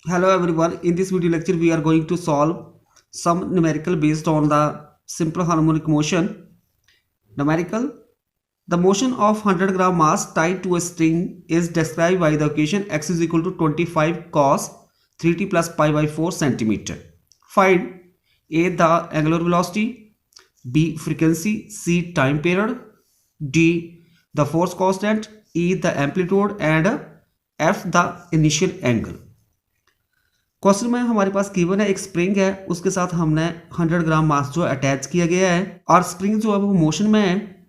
Hello everyone. In this video lecture, we are going to solve some numerical based on the simple harmonic motion. Numerical. The motion of 100 gram mass tied to a string is described by the equation x is equal to 25 cos 3t plus pi by 4 centimeter. Find A the angular velocity, B frequency, C time period, D the force constant, E the amplitude and F the initial angle. Question में हमारे पास given है एक spring है, उसके साथ हमने 100 ग्राम मास जो अटैच किया गया है और स्प्रिंग जो है वो मोशन में है।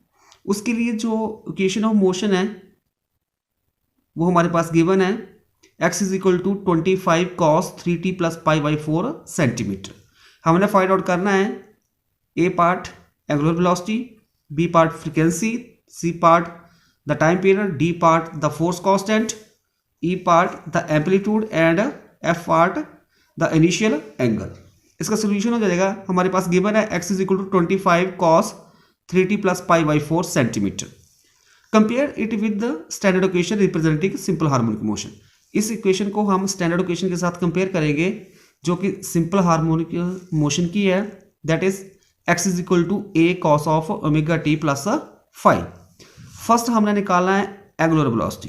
उसके लिए जो इक्वेशन ऑफ मोशन है वो हमारे पास गिवन है x is equal to 25 cos 3t plus pi by 4 centimetre. हमने फाइंड आउट करना है A part angular velocity, B part frequency, C part the time period, D part the force constant, E part the amplitude and F part the initial angle. इसका solution हो जाएगा हमारे पास given है x is equal to 25 cos 3t plus pi by 4 centimetre. Compare it with the standard equation representing simple harmonic motion. इस equation को हम standard equation के साथ कंपेयर करेंगे जो कि सिंपल हार्मोनिक मोशन की है, that is x is equal to a cos of omega t plus five. First हमने निकालना है angular velocity.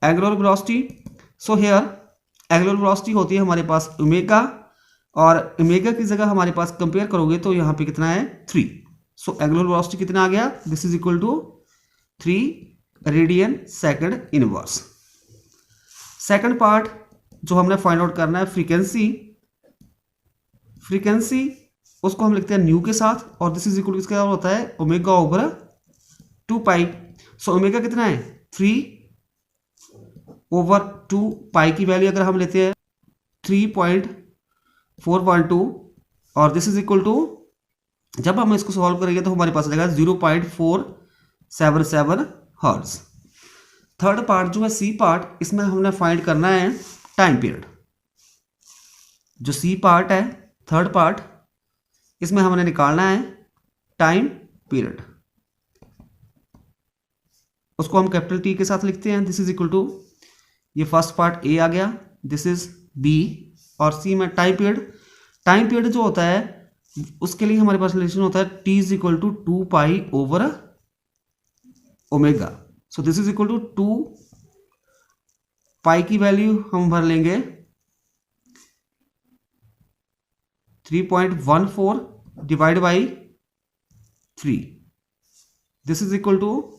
Angular velocity, so here angular velocity होती है हमारे पास ओमेगा, और ओमेगा की जगह हमारे पास कंपेयर करोगे तो यहाँ पे कितना है 3। सो एंगुलर वेलोसिटी कितना आ गया, this is equal to 3 radian second inverse. Second part जो हमने फाइंड आउट करना है फ्रीक्वेंसी। फ्रीक्वेंसी उसको हम लिखते हैं न्यू के साथ, और दिस इज इक्वल टू इसका होता है ओमेगा ओवर 2 पाई। सो ओमेगा कितना है 3 ओवर 2 पाई की वैल्यू अगर हम लेते हैं 3.412, और दिस इज इक्वल टू जब हम इसको सॉल्व करेंगे तो हमारे पास आ जाएगा 0.477 हर्ट्ज। थर्ड पार्ट जो है सी पार्ट, इसमें हमने फाइंड करना है टाइम पीरियड। जो सी पार्ट है थर्ड पार्ट, इसमें हमने निकालना है टाइम पीरियड। उसको हम कैपिटल टी के साथ लिखते हैं। दिस इज इक्वल टू, ये फर्स्ट पार्ट ए आ गया, दिस इज बी, और सी में टाइम पीरियड। टाइम पीरियड जो होता है उसके लिए हमारे पास रिलेशन होता है T is equal to 2 pi over omega. So this is equal to 2 pi की वैल्यू हम भर लेंगे 3.14 divide by 3। This is equal to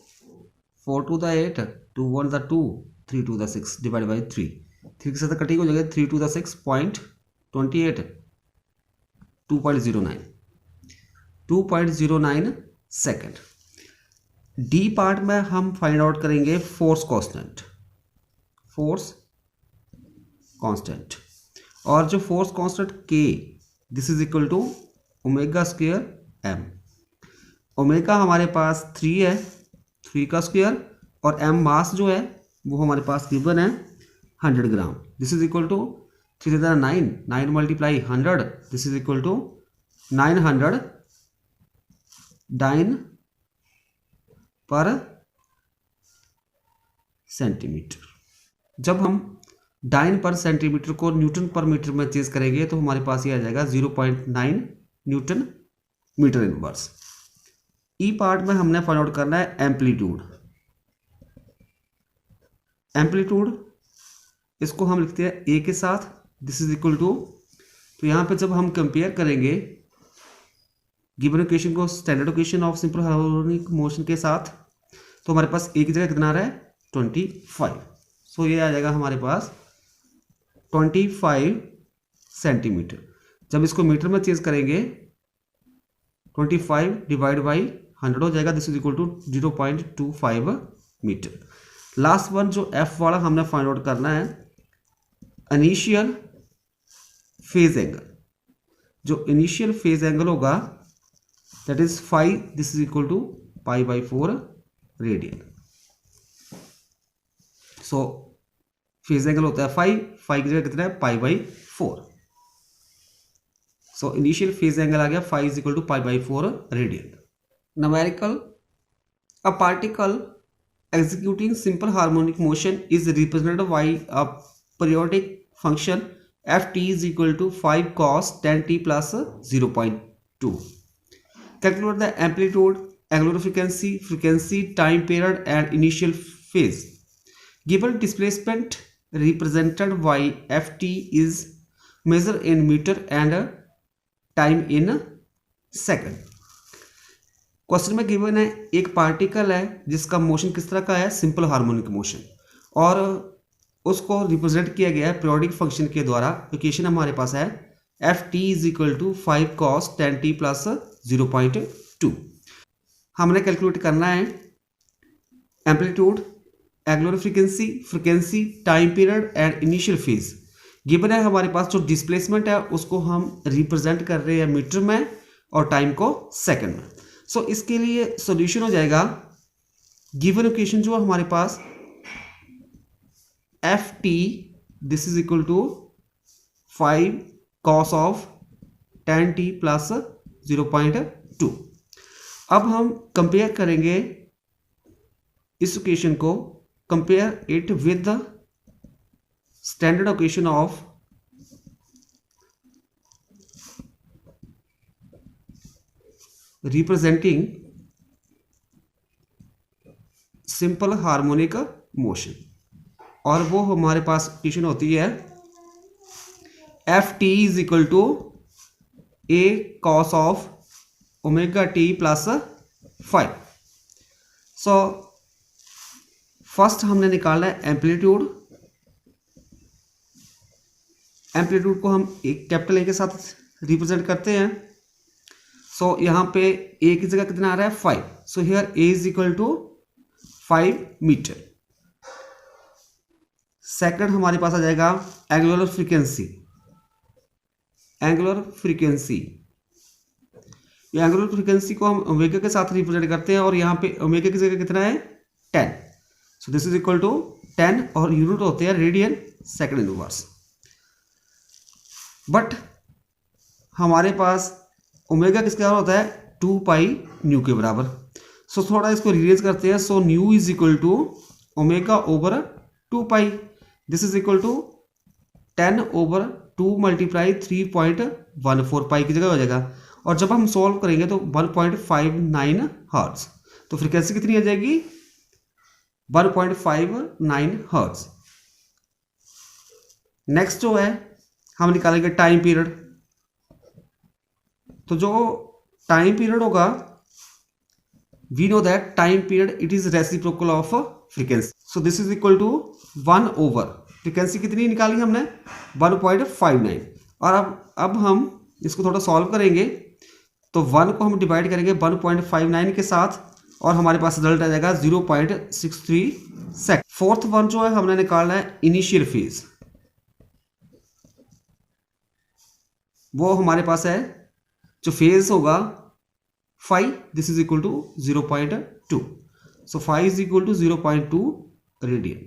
4 to the 8, 2 1 the 2, 3 to the 6 divide by 3। 3 के साथ कटिंग हो जाएगा 3 to the 6.28, 2.09 second. D part में हम फाइंड आउट करेंगे फोर्स कांस्टेंट। फोर्स कांस्टेंट, और जो फोर्स कांस्टेंट के, this is equal to omega square M. ओमेगा हमारे पास 3 है, 3 का स्क्वायर, और एम मास जो है वो हमारे पास गिवन है 100 gram. This is equal to 3 9, 9 multiply 100, this is equal to 900 dyne per centimetre. जब हम डाइन पर सेंटीमीटर को न्यूटन पर मीटर में चेंज करेंगे तो हमारे पास ये आ जाएगा 0.9 न्यूटन मीटर इनवर्स। ई पार्ट में हमने फाइंड आउट करना है एम्पलीट्यूड। एम्पलीट्यूड इसको हम लिखते हैं ए के साथ, दिस इज इक्वल टू, तो यहाँ पे जब हम कंपेयर करेंगे गिवन इक्वेशन को standard equation of simple harmonic motion के साथ, तो हमारे पास ए की जगह कितना आ रहा है 25। सो ये आ जाएगा हमारे पास 25 सेंटीमीटर। जब इसको मीटर में चेंज करेंगे 25 डिवाइड बाई 100 हो जाएगा, this is equal to 0.25 metre. Last one जो एफ वाला हमने फाइंड आउट करना है इनिशियल फेज एंगल। जो इनिशियल फेज एंगल होगा that is 5, this is equal to pi by 4 radian. So phase angle होता है 5 की जगह कितना है पाई by 4। So initial phase angle आ गया 5 is equal to pi by 4 radian. Numerical, a particle executing simple harmonic motion is represented by a periodic function ft is equal to 5 cos 10t plus 0.2. Calculate the amplitude, angular frequency, frequency, time period and initial phase. Given displacement represented by ft is measured in meter and time in second. Question में given है एक particle है जिसका motion किस तरह का है, simple harmonic motion, और उसको रिप्रेजेंट किया गया है पीरियोडिक फंक्शन के द्वारा। इक्वेशन हमारे पास है F T is equal to 5 cos 10t plus 0.2। हमने कैलकुलेट करना है amplitude, angular frequency, frequency, time period and initial phase. Given है हमारे पास जो डिस्प्लेसमेंट है उसको हम रिप्रेजेंट कर रहे हैं मीटर में और टाइम को सेकंड में। सो इसके लिए सॉल्यूशन हो जाएगा गिवन इक्वेशन जो हमारे पास F T this is equal to 5 cos of 10t plus 0.2। अब हम कंपेयर करेंगे इस इक्वेशन को, compare it with the standard equation of representing simple harmonic motion, और वो हमारे पास इक्वेशन होती है F T is equal to A cos of omega T plus 5। So first हमने निकालना है एम्पलीट्यूड। एम्पलीट्यूड को हम एक कैपिटल ए के साथ रिप्रेजेंट करते हैं। सो यहाँ पे ए की जगह कितना आ रहा है 5। So here A is equal to 5 metre. Second हमारे पास आ जाएगा angular frequency. Angular frequency, angular frequency को हम ओमेगा के साथ रिप्रेजेंट करते हैं और यहाँ पे ओमेगा की जगह कितना है 10। So this is equal to 10 और यूनिट होते हैं रेडियन सेकंड इनवर्स। बट हमारे पास ओमेगा किसके बराबर होता है 2 पाई न्यू के बराबर। सो थोड़ा इसको रिलेज करते हैं। So nu is equal to omega over 2 pi, this is equal to 10 over 2 multiply 3.14 pi की जगह हो जाएगा। और जब हम सॉल्व करेंगे तो 1.59 हर्ट्ज, तो फ्रीक्वेंसी कितनी आ जाएगी 1.59 हर्ट्ज। नेक्स्ट जो है हम निकालेंगे टाइम पीरियड। तो जो टाइम पीरियड होगा we know that time period it is reciprocal of frequency. So this is equal to 1 over frequency कितनी निकाली हमने 1.59। और अब हम इसको थोड़ा सॉल्व करेंगे तो 1 को हम डिवाइड करेंगे 1.59 के साथ और हमारे पास रिजल्ट आ जाएगा 0.63 सेकंड। फोर्थ वन जो है हमने निकालना है इनिशियल फेज। वो हमारे पास है जो फेज होगा 5, this is equal to 0.2। So 5 is equal to 0.2 radian.